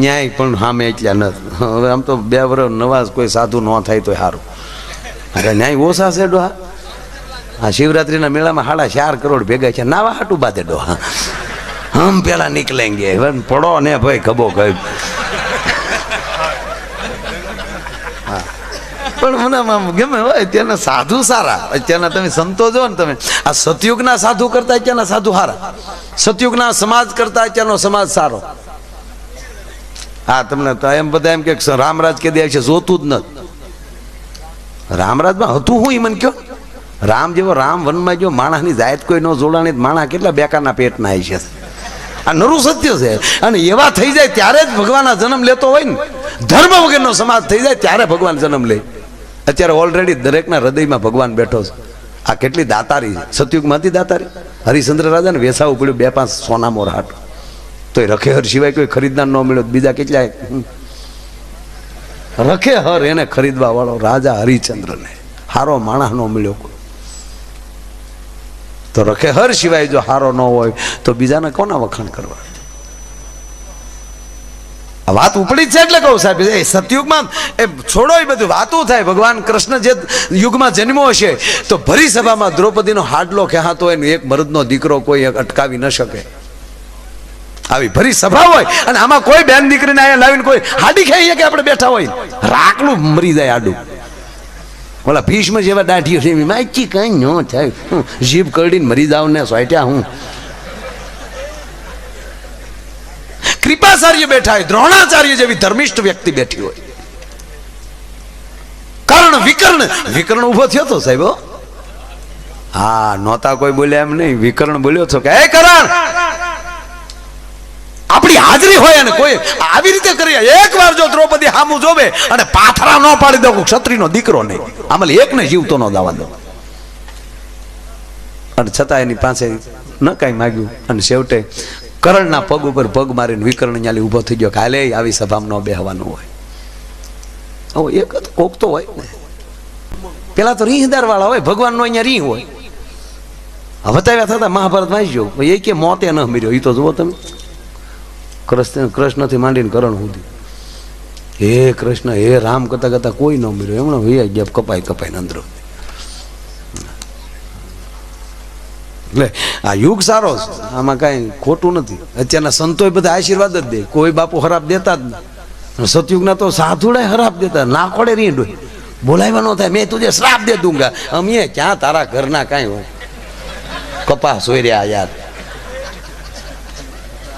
ન્યાય પણ સામે એટલા નથી. હવે આમ તો 2 વર્ષ નવા કોઈ સાધુ ન થાય તો સારું. અરે ન્યાય ઓછા છે ડોહા. આ શિવરાત્રીના મેળામાં 4.5 કરોડ ભેગા છે. નાવા હાટું બાદે ડોહા હમ પેલા નીકળેંગે પડો ને ભાઈ ખબો કઈ. પણ મને ગમે હોય ત્યાંના સાધુ સારા. અત્યારના તમે સંતો જો ને તમે આ સતયુગના સાધુ કરતા અત્યારના સાધુ સારા. સતયુગના સમાજ કરતા અત્યારનો સમાજ સારો. હા તમને તો એમ બધા એમ કે રામરાજ કે દે છે જોતું જ નથી. રામરાજમાં હતું હું એ મને કયો. રામ જેવો રામ વનમાં જો માણસની જાત કોઈ ન જોડાણી માણસ કેટલા બેકારના પેટના આવી છે. આ નરું સત્ય છે. અને એવા થઈ જાય ત્યારે જ ભગવાનના જન્મ લેતો હોય ને. ધર્મ વગરનો સમાજ થઈ જાય ત્યારે ભગવાન જન્મ લે. અત્યારે ઓલરેડી દરેકના હૃદયમાં ભગવાન બેઠો છે. આ કેટલી દાતારી છે. સતયુગમાં હતી દાતારી. હરિશ્ચંદ્ર રાજાને વેસાવું પડ્યું 2-5 સોના મોર હાટ. તો રખેહર સિવાય કોઈ ખરીદનાર ન મળ્યો. બીજા કેટલાય રખેહર એને ખરીદવા વાળો રાજા હરિશ્ચંદ્રને હારો માણસ ન મળ્યો. તો રખેહર સિવાય જો હારો ન હોય તો બીજાને કોના વખાણ કરવા. વાત ઉપડી છે એટલે કહું સાહેબ. એ સતયુગમાં એ છોડો એ બધું વાતો થાય. ભગવાન કૃષ્ણ જે યુગમાં જન્મો હશે તો ભરી સભામાં દ્રૌપદીનો હાડલો કહેતો હોય ને એક મર્દનો દીકરો કોઈ અટકાવી ન શકે. આવી ભરી સભા હોય અને આમાં કોઈ બેન દીકરીને અહીંયા લાવીને કોઈ હાડી ખાઈએ કે આપણે બેઠા હોય રાકલું મરી જાય આડું. ઓલા ભીષ્મ જેવા દાઢીઓ છે માચી કઈ ન થાય. જીભ કરડીને મરી જાવ ને સોટ્યા હું. કૃપાચાર્ય બેઠા હોય, દ્રોણાચાર્ય જેવી ધર્મિષ્ઠ વ્યક્તિ બેઠી હોય. કર્ણ વિકર્ણ ઉભો થયો તો સાહેબ. હા નહોતા કોઈ બોલ્યા એમ નહીં. વિકર્ણ બોલ્યો છો કે હે કર્ણ આપણી હાજરી હોય અને કોઈ આવી રીતે કરી એક વાર જો દ્રૌપદી હામું જોવે અને પાથરા ન પાડી દો ક્ષત્રિયનો દીકરો નહીં આમાં એકને જીવતો ન દાવા દો. અને છતાં એની પાસે ન કઈ માગ્યું અને છેવટે કર્ણના પગ ઉપર પગ મારીને વિકર્ણ ન્યાલી ઉભો થઈ ગયો કે હાલે આવી સભામાં ન બેહવાનું હોય. હવે એક કોક તો હોય ને. પેલા તો રીહદાર વાળા હોય. ભગવાન નો અહીંયા રીહ હોય. વતાવ્યા થતા મહાભારત વાંચી જો એ કે મોતે ન મર્યો. એ તો જુઓ તમે કૃષ્ણથી માંડીને કરણ સુધી હે કૃષ્ણ હે રામ કરતા કરતા કોઈ ન મર્યો. એમણે વૈયા ગયા કપાઈ અંદર. એટલે આ યુગ સારો છે. આમાં કાંઈ ખોટું નથી. અત્યારના સંતો બધા આશીર્વાદ જ દે. કોઈ બાપુ હરાપ દેતા જ નહીં. સતયુગના તો સાધુડા હરાપ દેતા. ના ખોડે રીંડ હોય. બોલાવ્યા ન થાય મેં તુજે શ્રાપ દે દૂંગા. અમે ક્યાં તારા ઘરના કાંઈ હોય કપાસ હોય રહ્યા યાર.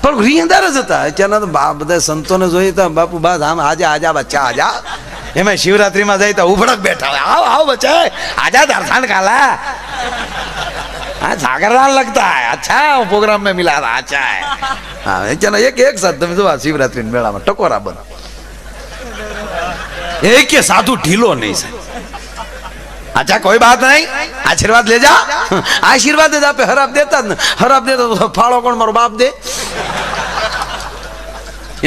પણ રીંદાર જ હતા. અત્યારના તો બધા સંતોને જોઈએ તો બાપુ બસ આમ આજા બચ્ચા આજા. એમાં શિવરાત્રીમાં જાય તો ઉભડક બેઠા હોય. આવ બચ્ચા आजा दर्शन काला हाँ जागरण लगता है अच्छा प्रोग्राम में मिला था अच्छा है हाँ चलो एक साथ तुम जो शिवरात्रि मेला में टकोरा बना एक के साधु ढीलो नहीं से अच्छा कोई बात नहीं आशीर्वाद ले जा आशीर्वाद दे पे हराब देता तो फाड़ो कौन मारो बाप दे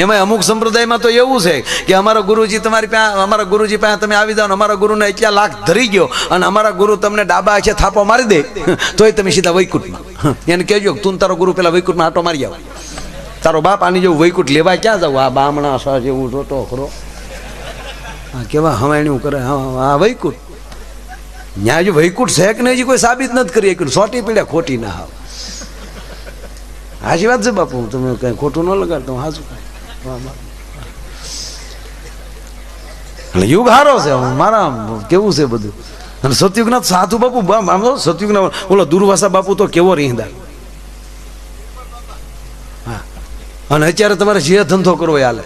એમાં અમુક સંપ્રદાયમાં તો એવું છે કે અમારા ગુરુજી તમારી પાસે અમારા ગુરુજી પાસે તમે આવી જાઓ અમારા ગુરુને એટલા લાખ ધરી ગયો અને અમારા ગુરુ તમને ડાબા છે થાપો મારી દે તોય તમે સીધા વૈકુંઠમાં એને કહેજો તું તારો ગુરુ પેલા વૈકુંઠમાં આટો મારી આવ તારો બાપ આની જેવું વૈકુંઠ લેવા ક્યાં જાવ આ બામણા સા જેવું જોતો ખરો હા કેવા હવાણ્યું કરે હા વૈકુંઠ ન્યા જો વૈકુંઠ છે કે નહીં કોઈ સાબિત નથી કરી શક્યું સોટી પીડ્યા ખોટી ના હાવ હાજી વાત છે બાપુ તમે કઈ ખોટું ન લગાડતો હાજુ યુગ હારો છે મારા કેવું છે બધું અને સતયુગના સાધુ બાપુ આમ તો સતયુગના ઓલો દુર્વાસા બાપુ તો કેવો રીંદા હા અને અત્યારે તમારે જે ધંધો કરવો હાલે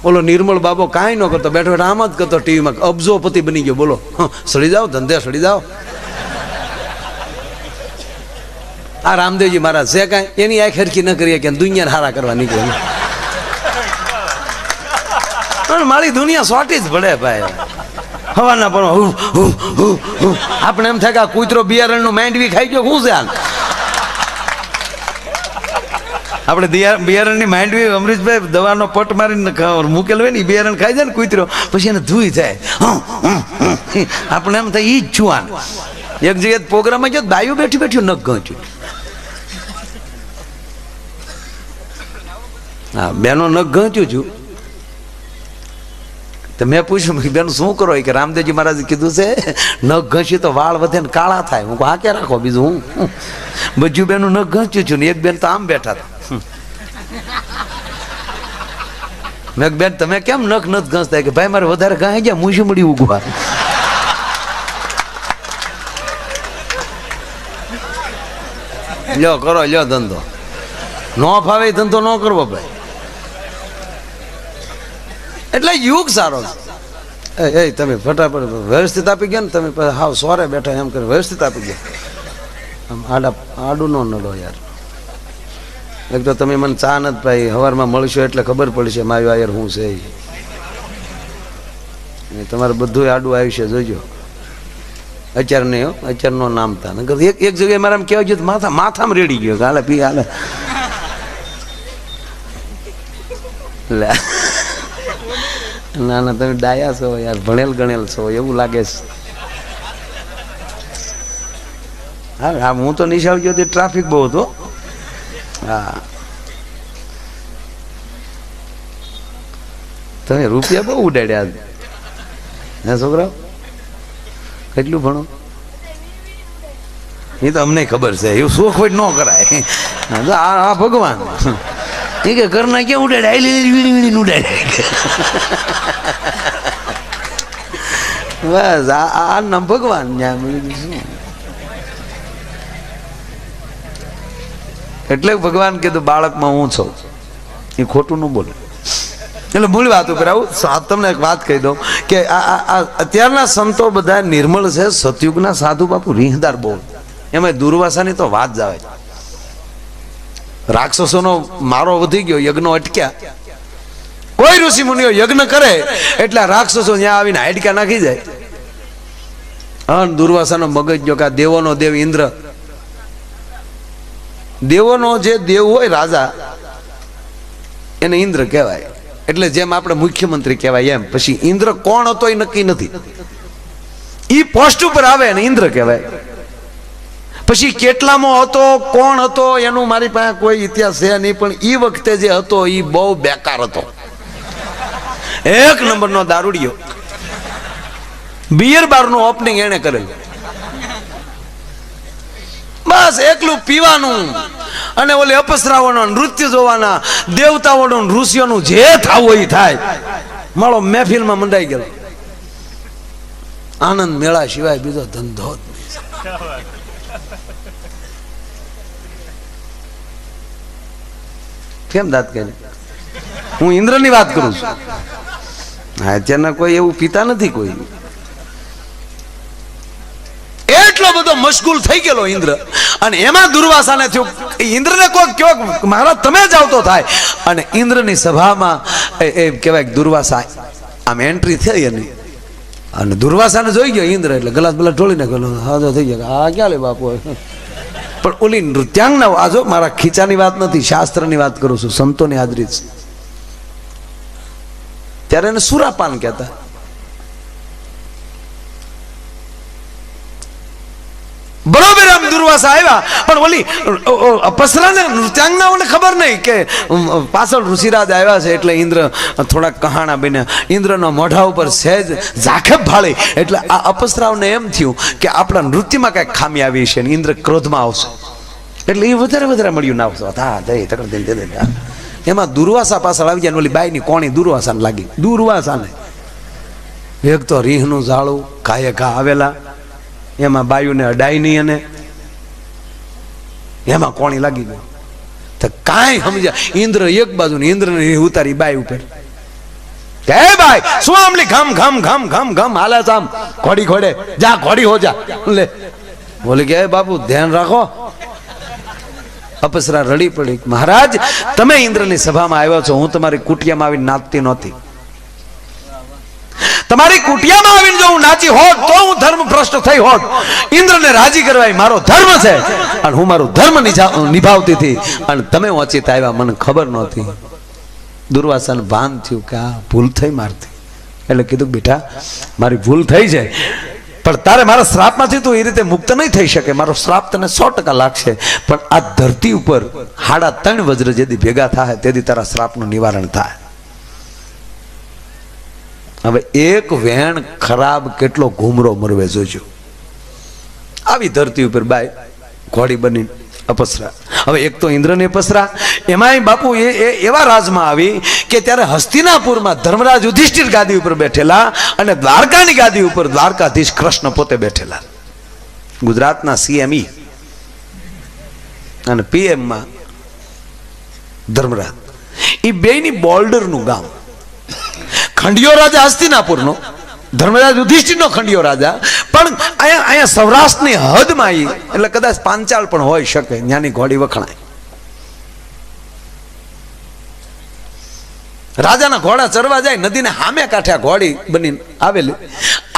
ઓલો નિર્મળ બાબો કાંઈ ન કરતો બેઠો બેઠો આમ જ કરતો ટીવીમાં અબજોપતિ બની ગયો બોલો સડી જાઓ ધંધે સડી જાઓ આ રામદેવજી મહારાજ છે કાંઈ એની આ ખરખી ન કરીએ કે દુનિયાને હારા કરવા નીકળે મારી દુનિયા સોટી જ પડે ભાઈ હવાના પણ આપણે એમ થાય કે આ કૂતરો બિયારણ નું માંડવી ખાઈ ગયો શું છે હાલ આપણે બિયારણ ની માંડવી અમરીશભાઈ દવાનો પટ મારીને મૂકેલ હોય ને બિયારણ ખાઈ જાય ને કૂતરો પછી એને ધૂઈ જાય આપણે એમ થાય ઈ જ છુઆન એક જગ્યાએ પ્રોગ્રામમાં જો દાયું બેઠી બેઠી નખ ગચ્યું હા બેનો નખ ઘંચ્યું છું તો મેં પૂછ્યું કે બેન શું કરો કે રામદેવજી મહારાજે કીધું છે નખ ઘસી તો વાળ વધે ને કાળા થાય. હું આ કે રાખો બીજું હું બધું બેનું નખ ઘસ્યું છું ને એક બેન તો આમ બેઠા હતા. મેં બેન તમે કેમ નખ નથી ઘસતા કે ભાઈ મારે વધારે ગાય ગયા મુશીમડી ઉગવા. લ્યો કરો લ્યો ધંધો ન ફાવે ધંધો ન કરવો ભાઈ. એટલે યુગ સારો છે. એ તમે ફટાફટ વ્યવસ્થિત આપી ગયા ને તમે હાવ સોરે બેઠા એમ કરે વ્યવસ્થિત આપી ગયા. આમ આડું ન નડો યાર. એક તો તમે મને ચા નથી ભાઈ સવારમાં મળશો એટલે ખબર પડશે મારું આયર શું છે એ. તમારે બધું આડું આયુષ્ય જોજો. અત્યાર નહીં હો અત્યારનો નામ તા એક જગ્યાએ મારે આમ કહેવાય ગયું માથામાં રેડી ગયો હાલે પી હાલે. ના ના તમે ડાયા છો યાર ભણેલ ગણેલ છો એવું લાગે છે. હા હું તો નિશાળ ગયો ટ્રાફિક બહુ હતો. હા તમે રૂપિયા બહુ ઉડાડ્યા હે છોકરા. કેટલું ભણો એ તો અમને ખબર છે એવું શું ખોટ ન કરાય. આ ભગવાન એ કે ઘરના ક્યાં ઉડાડે વીણી ઉડાડે. બસ આ નામ ભગવાન શું એટલે ભગવાન કીધું બાળકમાં હું છું એ ખોટું ન બોલે. એટલે મૂળ વાત ઉપર આવું તમને એક વાત કહી દઉં કે અત્યારના સંતો બધા નિર્મળ છે. સતયુગના સાધુ બાપુ રીહદાર બહુ. એમાં દુર્વાસાની તો વાત જ આવે. રાક્ષસોનો મારો વધી ગયો યજ્ઞો અટક્યા. કોઈ ઋષિ મુનિઓ યજ્ઞ કરે એટલે રાક્ષસો ત્યાં આવીને હાડકા નાખી જાય. હા દુર્વાસાનો મગજ જો કે દેવોનો દેવ ઇન્દ્ર, દેવોનો જે દેવ હોય રાજા એને ઇન્દ્ર કહેવાય. એટલે જેમ આપણે મુખ્યમંત્રી કહેવાય એમ પછી ઇન્દ્ર કોણ હતો એ નક્કી નથી. ઈ પોસ્ટ ઉપર આવે ને ઇન્દ્ર કહેવાય. પછી કેટલામો હતો કોણ હતો એનું મારી પાસે કોઈ ઇતિહાસ છે નહીં. પણ ઈ વખતે જે હતો ઈ બહુ બેકાર હતો. એક નંબરનો દારૂડિયો. બિયર બારનું ઓપનિંગ એને કરેલું. બસ એકલું પીવાનું અને ઓલી અપસરાઓનો નૃત્ય જોવાના, દેવતાઓનું ઋષિઓનું જે થવું એ થાય. મારો મહેફિલમાં મંડાઈ ગયો. આનંદ મેળા સિવાય બીજો ધંધો જ નહીં. કેમ દાંત કહે હું ઇન્દ્રની વાત કરું છું. અત્યારના કોઈ એવું પીતા નથી કોઈ. એટલો બધો મશગુલ થઈ ગયેલો ઇન્દ્ર. અને એમાં દુર્વાસાને થયું ઇન્દ્રને કોઈ કયો મહારાજ તમે જ આવતો થાય. અને ઇન્દ્રની સભામાં એ કહેવાય દુર્વાસા આમ એન્ટ્રી થઈ એની. અને દુર્વાસાને જોઈ ગયો ઇન્દ્ર એટલે ગલાસ બલાસ ઢોળીને ગયો હાજો થઈ ગયો. આ ક્યાં લે બાપુ. પણ ઓલી નૃત્યાંગના આજો મારા ખીચાની વાત નથી શાસ્ત્રની વાત કરું છું. સંતોની હાજરી છે. ત્યારે એને સુરાપાન કહેતા. બરોબર આમ દુર્વાસા આવ્યા પણ ઓલી અપસરાને નૃત્યાંગનાઓને ખબર નહીં કે પાછળ ઋષિરાજ આવ્યા છે. એટલે ઇન્દ્ર થોડાક કહાણા બન્યા. ઇન્દ્રના મોઢા ઉપર સહેજ ઝાખેપ ભાળી. એટલે આ અપસરાઓને એમ થયું કે આપણા નૃત્યમાં કઈક ખામી આવી છે ને ઇન્દ્ર ક્રોધમાં આવશે. એટલે એ વધારે મળ્યું ના આવશે. હા દે તકડ એમાં દુર્વાસા પાછળ આવી જાય. ઓલી બાઈની કોણી દુર્વાસાને લાગી. દુર્વાસાને એક તો રીહનું ઝાડું ઘાયે ઘા આવેલા એમાં બાયુને અડાય નહીં અને એમાં કોણી લાગી ગઈ. તો કાંઈ સમજ્યા ઇન્દ્ર એક બાજુ ને ઇન્દ્રને ઉતારી બાઈ ઉપર. હે ભાઈ શું આમલી ઘમ ઘમ ઘમ ઘમ ઘમ હાલે આમ ઘોડી ઘોડે જા ઘોડી હો જા લે. બોલે કે બાપુ ધ્યાન રાખો. અપસરા રડી પડી મહારાજ તમે ઇન્દ્રની સભામાં આવ્યા છો. હું તમારી કુટિયામાં આવીને નાચતી નહોતી. તમારી કુટિયામાં આવીને જો હું નાચી હોત તો હું ધર્મ ભ્રષ્ટ થઈ હોત. ઇન્દ્રને રાજી કરવા મારો ધર્મ છે અને હું મારું ધર્મ નિભાવતી હતી અને તમે ઓચિત આવ્યા મને ખબર નહોતી. દુર્વાસાને ભાન થયું કે આ ભૂલ થઈ મારથી. એટલે કીધું બેટા મારી ભૂલ થઈ જાય પણ તારે મારા શ્રાપમાંથી તું એ રીતે મુક્ત નહીં થઈ શકે. મારો શ્રાપ તને 100% લાગશે, પણ આ ધરતી ઉપર 3.5 વજ્ર જેદી ભેગા થાય તેથી તારા શ્રાપનું નિવારણ થાય. હવે એક વેણ ખરાબ કેટલો ઘૂમરો મરવે જોજો. આવી ધરતી ઉપર બાય ઘોડી બની અપસરા. હવે એક તો ઇન્દ્રને અપસરા, એમાંય બાપુ એવા રાજમાં આવી કે ત્યારે હસ્તિનાપુરમાં ધર્મરાજ યુધિષ્ઠિર ગાદી ઉપર બેઠેલા અને દ્વારકાની ગાદી ઉપર દ્વારકાધીશ કૃષ્ણ પોતે બેઠેલા. ગુજરાતના સીએમઈ અને પીએમમાં ધર્મરાજ. એ બેયની બોર્ડરનું ગામ. ખંડિયો રાજા હસ્તિનાપુરનો, ધર્મરાજ યુધિષ્ઠિરનો ખંડિયો રાજા, પણ અહીંયા સૌરાષ્ટ્રની હદમાં આવી, એટલે કદાચ પાંચાળ પણ હોઈ શકે. ત્યાંની ઘોડી વખણાય. રાજાના ઘોડા ચરવા જાય, નદીને સામે કાંઠે આ ઘોડી બની આવેલી,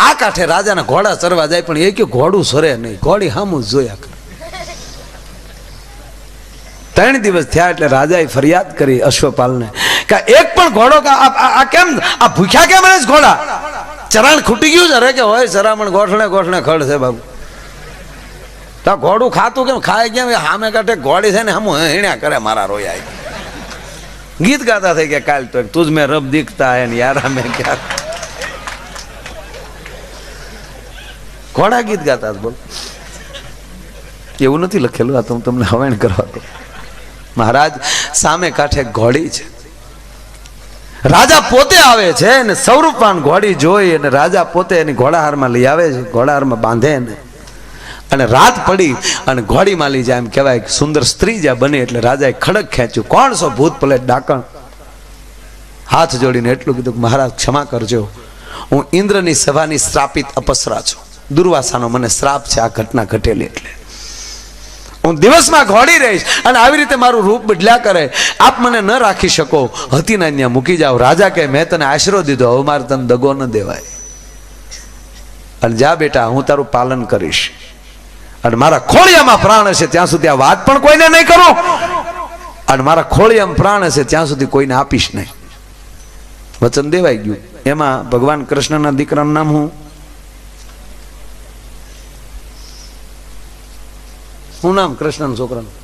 આ કાંઠે રાજાના ઘોડા ચરવા જાય, પણ એ કે ઘોડું સરે નહીં, ઘોડી સામું જોયા કરે. 3 દિવસ થયા એટલે રાજાએ ફરિયાદ કરી અશ્વપાલને કે એક પણ ઘોડો આ કેમ આ ભૂખ્યા કેમ રહે છે ઘોડા? ચરાણ ખૂટી ગયું છે? અરે કે હોય ચરામણ ગોઠણે ગોઠણે ખડ છે બાબુ. તો ઘોડું ખાતું કેમ ખાય કેમ? સામે કાંઠે ઘોડી છે ને હમ હેણ્યા કરે મારા રોયા. ગીત ગાતા થઈ ગયા કાલ તો તુજ મેં રબ દીખતા હે યારા મેં ક્યાં. ઘોડા ગીત ગાતા બોલ. એવું નથી લખેલું, આ તો હું તમને હવાણ કરવા દઉં. મહારાજ સામે કાંઠે ઘોડી છે, રાજા પોતે આવે છે ને સૌરૂપવાન ઘોડી જોઈ અને રાજા પોતે એની ઘોડાહારમાં લઈ આવે છે, ઘોડાહારમાં બાંધે ને અને રાત પડી અને ઘોડીમાં લઈ જાય. એમ કહેવાય સુંદર સ્ત્રી જ્યાં બની એટલે રાજાએ ખડક ખેંચ્યું, કોણ છો ભૂત પલેટ ડાકણ? હાથ જોડીને એટલું કીધું કે મહારાજ ક્ષમા કરજો, હું ઇન્દ્રની સભાની શ્રાપિત અપસરા છું. દુર્વાસાનો મને શ્રાપ છે આ ઘટના ઘટેલી, એટલે હું દિવસમાં ઘોડી રહીશ અને આવી રીતે મારું રૂપ બદલ્યા કરે. આપ મને ન રાખી શકો, હતીના ત્યાં મૂકી જાઓ. રાજા કહે મેં તને આશરો દીધો, હવે મારે તને દગો ન દેવાય. અને જા બેટા, હું તારું પાલન કરીશ અને મારા ખોળિયામાં પ્રાણ હશે ત્યાં સુધી આ વાત પણ કોઈને નહીં કરું, અને મારા ખોળિયામાં પ્રાણ હશે ત્યાં સુધી કોઈને આપીશ નહીં. વચન દેવાઈ ગયું. એમાં ભગવાન કૃષ્ણના દીકરાનું નામ શું નામ? કૃષ્ણના છોકરાનું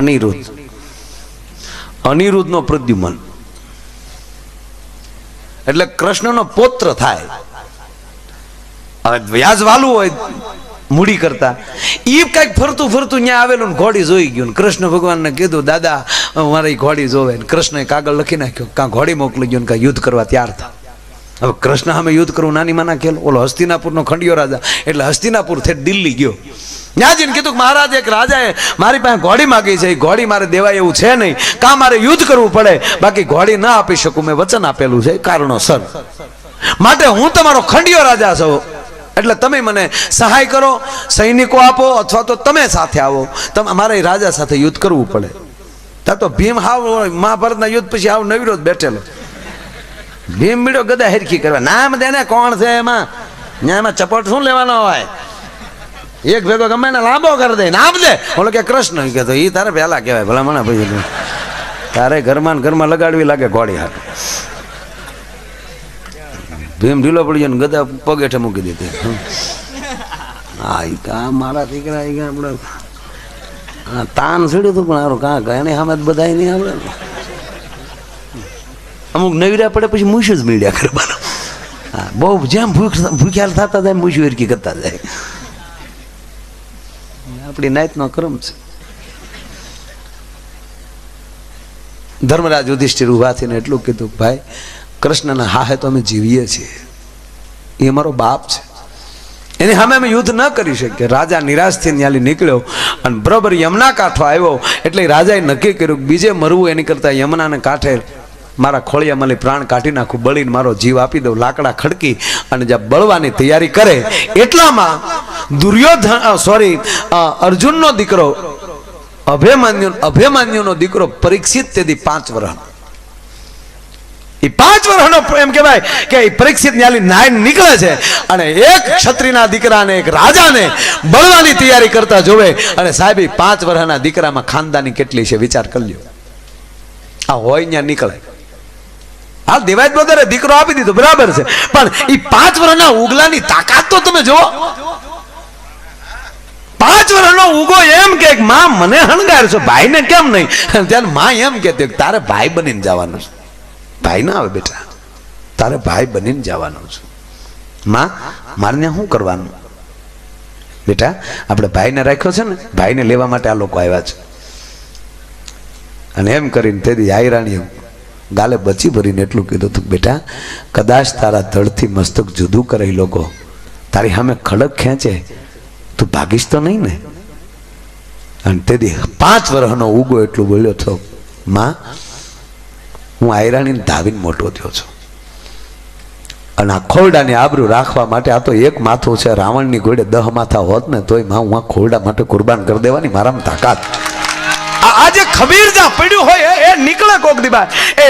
અનિરુદ્ધ. અનિરુદ્ધનો પ્રદ્યુમન એટલે કૃષ્ણનો પૌત્ર થાય. હવે વ્યાજ વાલું હોય મૂડી કરતા, ઈ કઈક ફરતું ફરતું ત્યાં આવેલું ઘોડી જોઈ ગયું. કૃષ્ણ ભગવાનને કીધું દાદા મારી ઘોડી જોવે. કૃષ્ણએ કાગળ લખી નાખ્યો, કાં ઘોડી મોકલી ગયો કાં યુદ્ધ કરવા તૈયાર થા. હવે કૃષ્ણ સામે યુદ્ધ કરવું નાની માના ખેલ. ઓલો હસ્તિનાપુરનો ખંડિયો રાજા એટલે હસ્તિનાપુર થી દિલ્હી ગયો. ત્યાં જઈને કીધું મહારાજ એક રાજાએ મારી પાસે ઘોડી માગી છે, ઘોડી મારે દેવાય એવું છે નહીં, કાં મારે યુદ્ધ કરવું પડે, બાકી ઘોડી ના આપી શકું, મેં વચન આપેલું છે કારણોસર, માટે હું તમારો ખંડિયો રાજા છું, એટલે તમે મને સહાય કરો, સૈનિકો આપો અથવા તો તમે સાથે આવો, મારે રાજા સાથે યુદ્ધ કરવું પડે. ત્યાં તો ભીમ હાવ મહાભારતના યુદ્ધ પછી હાવ નવીરોજ બેઠેલો. ભીમ મીડો ગદા હેરખી કરવા, નામ દેને કોણ છે એમાં, એમાં ચપટ શું લેવાનો હોય? એક ભેગો ગમે ને લાંબો કરી દે, નામ દે. ઓલો કે કૃષ્ણ કે તો એ તારે પહેલા કહેવાય, ભલા મને પછી તારે ઘરમાં લગાડવી લાગે ઘોડી હાથ. ભીમ ઢીલો પડી ગયો ને ગદા પગેઠે મૂકી દીધી. હા એ કા મારા દીકરા એ આપણે તાન સીડ્યું હતું, પણ સારું કાં એને સામે બધા નહીં આપણે અમુક નવીરા પડે પછી મૂછ જ મીડ્યા કરવાનો. હા બહુ જેમ ભૂખ્યાલ થતા જાય મૂછ વેરકી કરતા જાય. આપણી નાયતનો ક્રમ છે. ધર્મરાજ યુધિષ્ઠિર ઉભા થઈને એટલું કીધું, ભાઈ કૃષ્ણના હાહે તો અમે જીવીએ છીએ, એ અમારો બાપ છે, એની સામે અમે યુદ્ધ ન કરી શકીએ. રાજા નિરાશથી ત્યાંથી નીકળ્યો અને બરોબર યમુના કાંઠો આવ્યો એટલે રાજાએ નક્કી કર્યું બીજે મરવું એની કરતા યમુનાને કાંઠે મારા ખોળિયામાં પ્રાણ કાઢી નાખું, બળીને મારો જીવ આપી દઉં. લાકડા ખડકી અને જ્યાં બળવાની તૈયારી કરે એટલામાં અર્જુનનો દીકરો અભિમન્યુનો દીકરો પરીક્ષિત તેથી 5 વર્ષનો, એ 5 વર્ષનો એમ કહેવાય કે પરીક્ષિત નાય નીકળે છે અને એક ક્ષત્રિયના દીકરાને એક રાજાને બળવાની તૈયારી કરતા જોવે. અને સાહેબ 5 વર્ષના દીકરામાં ખાનદાની કેટલી છે વિચાર કરી લ્યો. આ હોય ત્યાં નીકળે. હા દેવાય બ્રધરે દીકરો આપી દીધો બરાબર છે, પણ એ 5 વર્ષના ઉગલાની તાકાત તો તમે જુઓ. 5 વર્ષનો ઉગો એમ કે માં મને હણગારશો, ભાઈને કેમ નહીં? ત્યારે માં એમ કહેતી તારે ભાઈ બનીને જવાનું છે. ભાઈ ના આવે બેટા, તારે ભાઈ બનીને જવાનું છે. માં મારે શું કરવાનું બેટા? આપણે ભાઈને રાખ્યો છે ને, ભાઈને લેવા માટે આ લોકો આવ્યા છે. અને એમ કરીને તેથી આયરાણી ગાલે બચી ભરીને એટલું કીધું હતું, બેટા કદાચ તારા ધડથી મસ્તક જુદું કરે લોકો, તારી સામે ખડક ખેંચે, તું ભાગીશ તો નહીં ને? અને તેથી 5 વર્ષનો ઉગો એટલું બોલ્યો છો, માં હું આયરાણીને ધાવીને મોટો થયો છું, અને આ ખોરડાની આબરૂ રાખવા માટે આ તો એક માથું છે, રાવણની ઘોડે 10 માથા હોત ને તોય માં હું આ ખોરડા માટે કુરબાન કરી દેવાની મારામાં તાકાત. આજે ખબીર જ્યાં પડ્યું હોય એ નીકળે કોક દી બાર. એ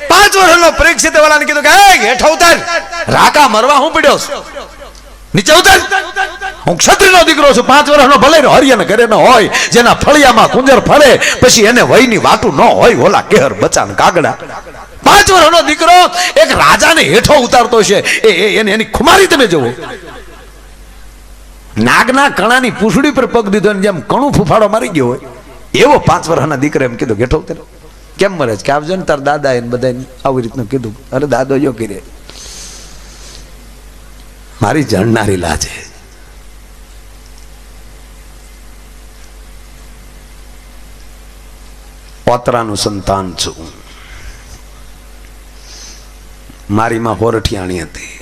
5 વર્ષનો પરીક્ષિત વાળાને કીધું કે હેઠ ઉતાર, રાકા મરવા હું પડ્યો છું, નીચે ઉતાર, હું ક્ષત્રિયનો દીકરો છું. 5 વર્ષનો ભલે હરિયન ઘરે ન હોય, જેના ફળિયામાં કુંજર ફરે પછી એને વયની વાતું ન હોય, ઓલા કેહર બચાન કાગડા. 5 વર્ષનો દીકરો એક રાજાને હેઠો ઉતારતો છે, એની ખુમારી તમે જુઓ. નાગના કણાની પૂંછડી પર પગ દીધો જેમ કણું ફૂફાડો મારી ગયો હોય એવો 5 વર્ષના દીકરા એમ કીધું હેઠો ઉતાર. કેમ મરે છે કે આવજો ને તાર દાદા એને બધા આવી રીતનું કીધું. અરે દાદો જો કીધે મારી જણનારી લાજે. ઓતરાનું સંતાન છું. મારી માં હોરઠિયાણી હતી,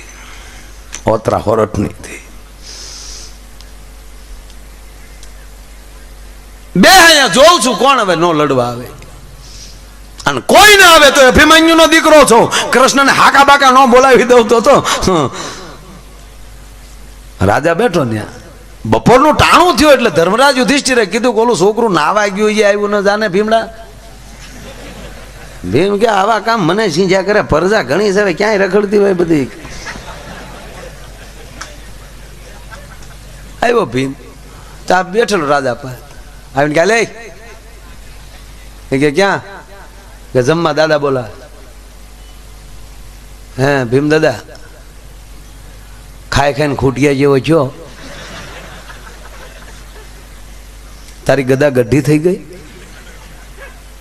ઓતરા હોરઠની હતી. બે અહીંયા જોઉં છું કોણ હવે નો લડવા આવે, અને કોઈ ના આવે તો અભિમન્યુ નો દીકરો છો. કૃષ્ણને હાકા બાકા નો બોલાવી દઉં તો રાજા બેઠો ને બપોરનું ટાણું થયું એટલે ધર્મરાજ યુધિષ્ઠિરે કીધું ઓલું છોકરું નાવા ગયું એ આવ્યું ન જાણે. ભીમડા ભીમ કે આવા કામ મને સિંજા કરે, પરજા ઘણી છે ક્યાંય રખડતી હોય બધી. આવ્યો ભીમ તો બેઠેલો રાજા પાસે આવીને કે લે કે ક્યાં કે જમવા દાદા બોલા. હે ભીમ દાદા ખાઈ ખાઈને ખૂટિયા જેવો છો, તારી ગદા ગઢી થઈ ગઈ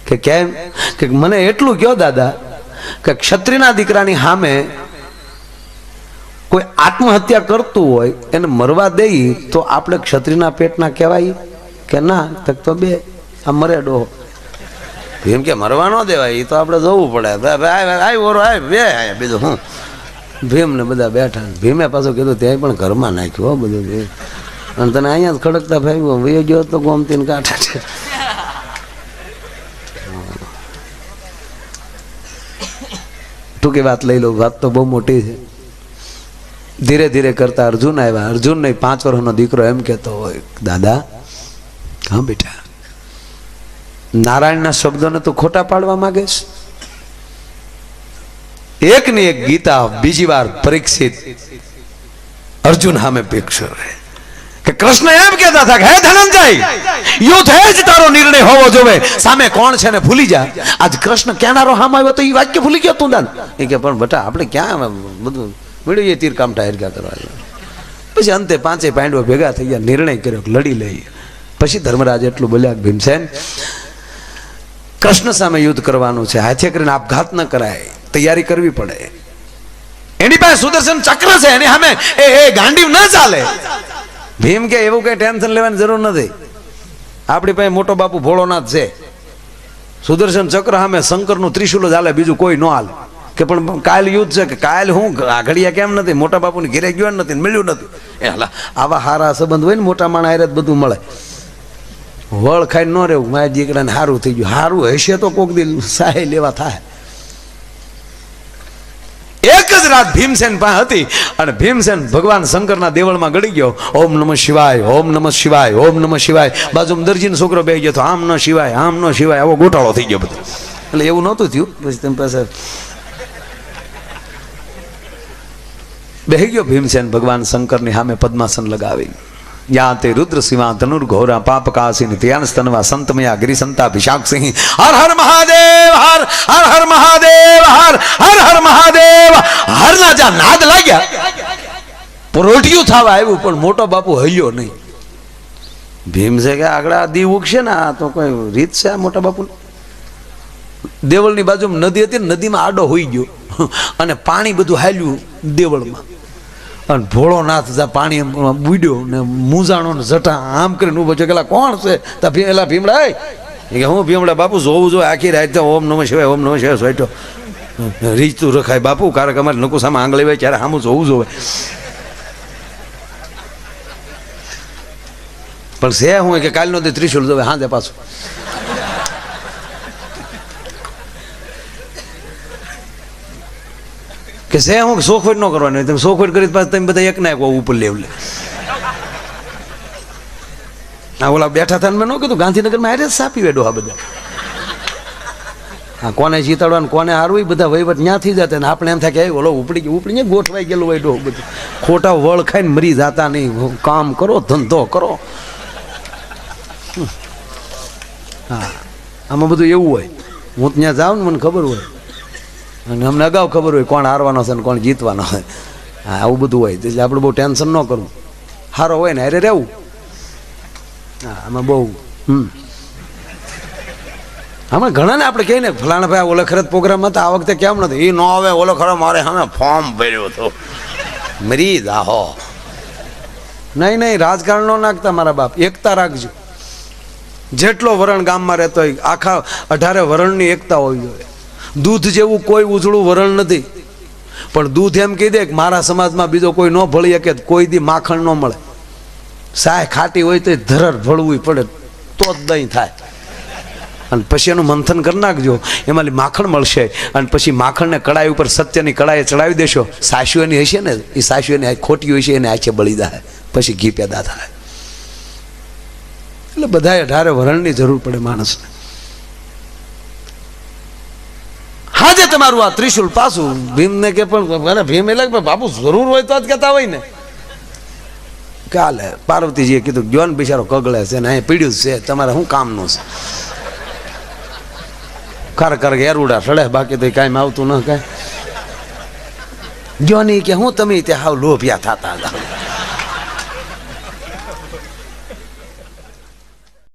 કે કેમ? કે મને એટલું કહો દાદા કે ક્ષત્રિયના દીકરાની સામે કોઈ આત્મહત્યા કરતું હોય એને મરવા દઈ તો આપણે ક્ષત્રિયના પેટના કહેવાય કે ના? તો બે આ મરે ડોહો. એમ કે મરવા ન દેવાય, એ તો આપણે જવું પડે. બે બીજું હું ભીમ ને બધા બેઠા. ભીમે પાછું કીધું ત્યાં પણ ઘરમાં નાખ્યું હો બધું, અને તને અહીંયા જ ખડકતા ભાઈ વયો ગયો તો ગોમતી કાંઠા છે. ટૂંકી વાત લઈ લો, વાત તો બહુ મોટી છે. ધીરે ધીરે કરતા અર્જુન આવ્યા. અર્જુન નહીં 5 વર્ષનો દીકરો એમ કહેતો હોય, દાદા હા બેટા નારાયણના શબ્દોને તું ખોટા પાડવા માંગે છે. એક ને એક ગીતા બીજી વાર પરીક્ષિત અર્જુન સામે પેક્ષો કે કૃષ્ણ એમ કહેતા હતા કે હે ધનંજય યુદ્ધ એ જ તારો નિર્ણય હોવો જોઈએ, સામે કોણ છે ને ભૂલી જા. આજ કૃષ્ણ કહેનારો હામ આવ્યો તો એ વાક્ય ભૂલી ગયો તું દાન. એ કે પણ બેટા આપણે ક્યાં બધું મળ્યું, એ તીર કામટા હેરગા કરવા. પછી અંતે 5 પાંડવો ભેગા થઈ ગયા, નિર્ણય કર્યો લડી લઈએ. પછી ધર્મરાજ એટલું બોલ્યા ભીમસેન કૃષ્ણ સામે યુદ્ધ કરવાનું છે, હાથે કરીને આપઘાત ન કરાય, તૈયારી કરવી પડે. એની પાસે સુદર્શન ચક્ર છે, એની સામે એ ગાંડીવ ન ચાલે. ભીમ કે એવું કઈ ટેન્શન લેવાની જરૂર નથી, આપણી પાસે મોટો બાપુ ભોળોનાથ છે. સુદર્શન ચક્ર સામે શંકરનું ત્રિશુલ જ હાલે, બીજું કોઈ ન હાલે. કે પણ કાલ યુદ્ધ છે, કે કાલ હું ઘડિયા કેમ નથી, મોટા બાપુને ઘેરે ગયો નથી, મળ્યું નથી. એ હલા આવા હારા સંબંધ હોય ને મોટા માણસ હારે બધું મળે. વળ ખાઈને ન રહેવું, મારા દીકરાને સારું થઈ ગયું, સારું હશે તો કોક દિલ સહાય લેવા થાય. એક જ રાત ભીમસેન પાસે હતી અને ભીમસેન ભગવાન શંકરના દેવળમાં ગળી ગયો. ઓમ નમઃ શિવાય, ઓમ નમઃ શિવાય, ઓમ નમઃ શિવાય. બાજુમાં દરજીનો છોકરો બેસી ગયો તો આમ ન શિવાય, આમ ન શિવાય, આવો ગોટાળો થઈ ગયો બધો. એટલે એવું નહોતું થયું. પછી તેમ પાસે બેસી ગયો ભીમસેન ભગવાન શંકરની સામે પદ્માસન લગાવી. યા તે રુદ્ર સિંહા ધનુર્ઘોરા પાપકાસિન ત્યાન સ્તનવા સંતમયા ગિરિસંતા ભિષાક્ષિંહ હર હર મહાદેવ હર હર હર મહાદેવ હર હર હર મહાદેવ હરના જા નાદ લાગ્યા પરોઠિયું થવા આવ્યું પણ મોટો બાપુ હલ્યો નહીં. ભીમ છે કે આગળ આ દી ઉગશે ને આ તો કોઈ રીત છે આ મોટા બાપુ. દેવળની બાજુમાં નદી હતી ને નદીમાં આડો હોઈ ગયો અને પાણી બધું હાલ્યું દેવળમાં અને ભોળોનાથ જા પાણી બુડ્યો ને મૂંઝાણો ને જટા આમ કરીને ઉભો છે કે કોણ છે એલા ભીમડા કે હું ભીમડા બાપુ જોવું જોઈએ આખી રાત ઓમ નમઃ શિવાય ઓમ નમઃ શિવાય સોઈટો રીચતું રખાય બાપુ કારણ કે અમારે નકુસામાં આંગળી હોય ત્યારે આમ જોવું જોવે પણ છે હું કે કાલનો દી ત્રિશુલ જોવે હાજે પાછું કે છે હું શોખવટ ન કરવાની તમે શોખવટ કરી પાછું તમે બધા એક ના એક ઉપર લેવલે આ ઓલા બેઠા હતા મેં ન કીધું ગાંધીનગરમાં હારે સાપી વેડો આ બધા હા કોને જીતાડવાનું કોને હારવું બધા વહીવટ ત્યાંથી જતા ને આપણે એમ થાય કે ઓલો ઉપડી ગોઠવાઈ ગયેલું હોય ડો બધું ખોટા વળ ખાઈને મરી જતા નહીં કામ કરો ધંધો કરો. હા આમાં બધું એવું હોય હું ત્યાં જાઉં ને મને ખબર હોય અને અમને અગાઉ ખબર હોય કોણ હારવાનો છે ને કોણ જીતવાનો હોય. હા આવું બધું હોય એટલે આપણે બહુ ટેન્શન ન કરવું સારો હોય ને હારે રહેવું. હા આમાં બહુ આમાં ઘણા ને આપણે કહીએ ને ફલાણા ભાઈ ઓલો ખરત પ્રોગ્રામમાં તો આ વખતે કેમ નથી એ ન આવે ઓલો ખરો મારે સામે ફોર્મ ભર્યો હતો મરી જાહો. નહીં રાજકારણ ન નાખતા મારા બાપ એકતા રાખજો. જેટલો વરણ ગામમાં રહેતો હોય આખા 18 વરણની એકતા હોવી જોઈએ. દૂધ જેવું કોઈ ઉજળું વરણ નથી પણ દૂધ એમ કહી દે કે મારા સમાજમાં બીજો કોઈ ન ભળી શકે કોઈ દી માખણ ન મળે. સાય ખાટી હોય તો ધરર ભળવું પડે તો જ દહીં થાય અને પછી એનું મંથન કરી નાખજો એમાંથી માખણ મળશે અને પછી માખણને કડાઈ ઉપર સત્યની કડાઈએ ચડાવી દેશો. સાસુ એની હશે ને એ સાસુ એની ખોટી હોય છે એને આંખે બળી જાય પછી ઘી પેદા થાય. એટલે બધાએ 18 વરણની જરૂર પડે માણસને. હાજે તમારું આ ત્રિશુલ પાછું ભીમને કે પણ ભીમ એટલે બાપુ જરૂર હોય તો જ કહેતા હોય ને. કાલે પાર્વતીજીએ કીધું જ્ઞાન બિચારો કગળે છે ને અહીં પીડ્યું છે તમારે શું કામનું છે. ખરેખર એરુડા સડે બાકી તો કાંઈ આવતું ન કાંઈ. જ્ઞાની કે હું તમે ત્યાં હાવ લોભિયા થતા હતા